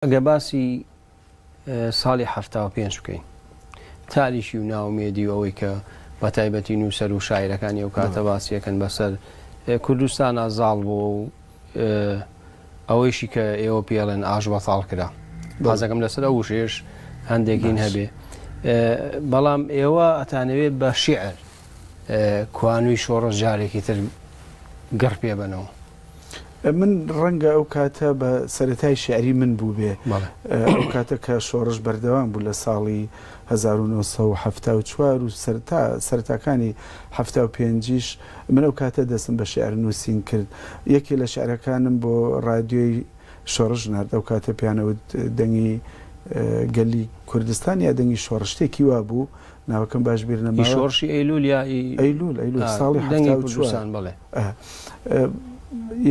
ئەگە باسی ساڵی 75 بکەین تاریشی و ناومێدی و ئەوەی کە بە تایبەتی نووسەر و شاعیرەکانی ئەو کاتە باسیەکەن بەسەر کوردستان ئازاڵ بووە و ئەوەیشی کە ئێوە پێڵێن ئاژ بەتاڵ کرا بازەکەم لەسەر ئەو شێش هەندێکین هەبێ بەڵام ئێوە ئەتانەوێت بە شیعر کوانووی شۆڕش جارێکی تر گەڕ پێ بنەوە. من ڕەنگە ئەو کاتە بە سەرەتای شعری من بوو بێ ئەو کاتە کە شۆڕش بەردەوام بوو لە ساڵی 1974 و سەرتاکانی 75ش من ئەو کاتە دەستم بە شعر نووسین کرد. یەکی لە شعرەکانم بۆ ڕادیۆی شۆڕش نرد ئەو کاتە پیانەوت دەنگی گەلی کوردستان یا دەنگی شۆڕشتێکی وا بوو ناوەکەم باش بیر نەماوە شۆڕشی ئەیلول یا ئەیلول ساڵی کوردستان بڵێ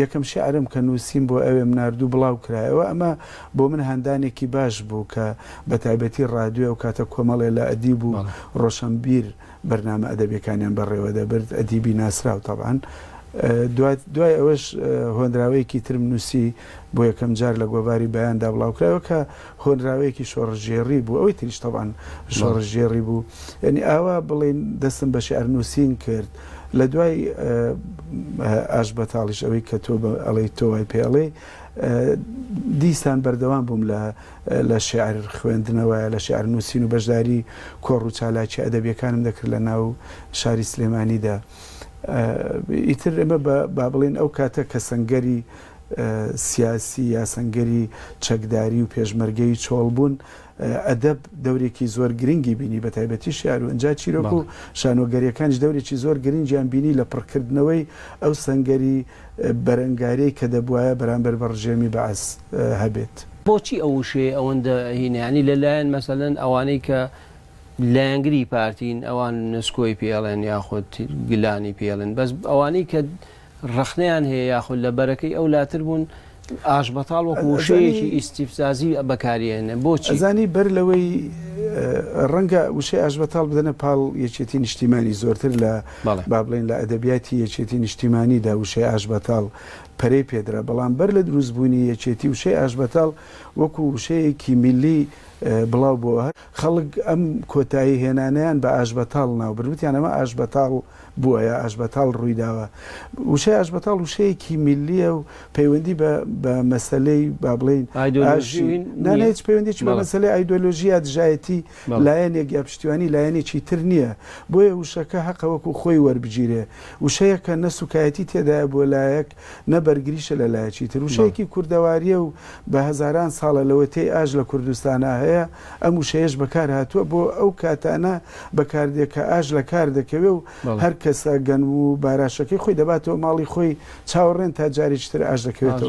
یەکەم شعرم کە نووسیم بۆ ئەوێم نردوو بڵاو کرایەوە ئەمە بۆ من هەندانێکی باش بوو کە بە تایبەتی ڕادیۆ ئەو کاتە کۆمەڵێ لە ئەدیب و ڕۆشنبیر بەرنامە ئەدەبیەکانیان بەڕێوە دەبرد ئەدیبی ناسراو تەبعاً دوای ئەوەش هۆنراوەیەکی ترم نووسی بۆ یەکەم جار لە گۆڤاری بەیاندا بڵاو کرایەوە کە هۆنراوەیەکی شۆڕژێڕی بوو ئەوەی تریش تەبعاً شۆڕژێڕی بوو یعنی ئاوا بڵێن دەستم بە شعر نووسین کرد. لە دوای ئاژ بەتاڵیش ئەوەی کە تۆ ئەڵێ تۆ وای پێڵێ دیسان بەردەوام بووم لە شعر خوێندنەوە لە شعر نووسین و بەشداری کۆڕ و چالاکی ئەدەبیەکانم دەکرد لە ناو شاری سلێمانیدا. ئیتر ئێمە با بڵێن ئەو کاتە کە سەنگەری سیاسی یا سەنگەری چەکداری و پێشمەرگەی چۆڵ بوون ئەدەب دەورێکی زۆر گرنگی بینی بە تایبەتی شعر و ئەنجا چیرۆک و شانۆگەریەکانش دەورێکی زۆر گرنگیان بینی لە پڕکردنەوەی ئەو سەنگەری بەرەنگارەی کە دەبوایە بەرامبەر بە ڕژێمی بەعەس هەبێت. بۆچی ئەو شێ ئەوەندە هینیانی لەلایەن مەسەلەن ئەوانەی کە لایەنگری پارتین ئەوان نسکۆی پێڵێن یاخود گلانی پێڵێن بەس ئەوانەی کە ڕخنیان هەیە یاخود لە بەرەکەی ئەو لاتر بوون ئاژ بەتاڵ وەکو وشەیەکی ئیسیفزازی بەکارێنێ بۆچی ئەزانی بەر لەوەی ڕەنگە وشەی ئاژ بەتاڵ بدەنە پاڵ یەکێتی نیشتیمانی زۆرتر لە با بڵێن لە ئەدەبیاتی یەکێتی نیشتیمانیدا وشەی ئاژ بەتاڵ پەرەی پێدرا بەڵام بەر لە دروستبوونی یەکێتی وشەی ئاژ بەتاڵ وەکو وشەیەکی میلی بڵاو بۆ خەڵک ئەم کۆتایی هێنانیان بە ئاژ بەتاڵ ناوبروتیان ئەمە ئاژ بەتاڵ بووە یا ئاژ بەتاڵ ڕوویداوە. وشەی ئاژ بەتاڵ وشەیەکی میلیە و پەیوەندی بە مەسەلەی با بڵێن نانێت پەیوەندێکی بە مەسەلەی ئایدۆلۆژی یا دژایەتی لایەنێک یا پشتیوانی لایەنێکی تر نییە بۆیە وشەکە حەقە وەکو خۆی وەربگیرێ وشەیەکە نەسوکایەتی تێدایە بۆ لایەک نەبەرگریشە لە لایەکی تر وشەیەکی کوردەواریە و بە هەزاران ساڵە لەوەتەی ئاژ لە کوردستانە هەیە ئەم وشەیەش بەکار هاتووە بۆ ئەو کاتانە بەکاردێکە ئاژ لە کار دەکەوێ و هەر کەسە گەن و باراشەکەی خۆی دەباتەوە ماڵی خۆی چاوەڕێن تا جارێکتر ئاژ دەکەوێتەوە.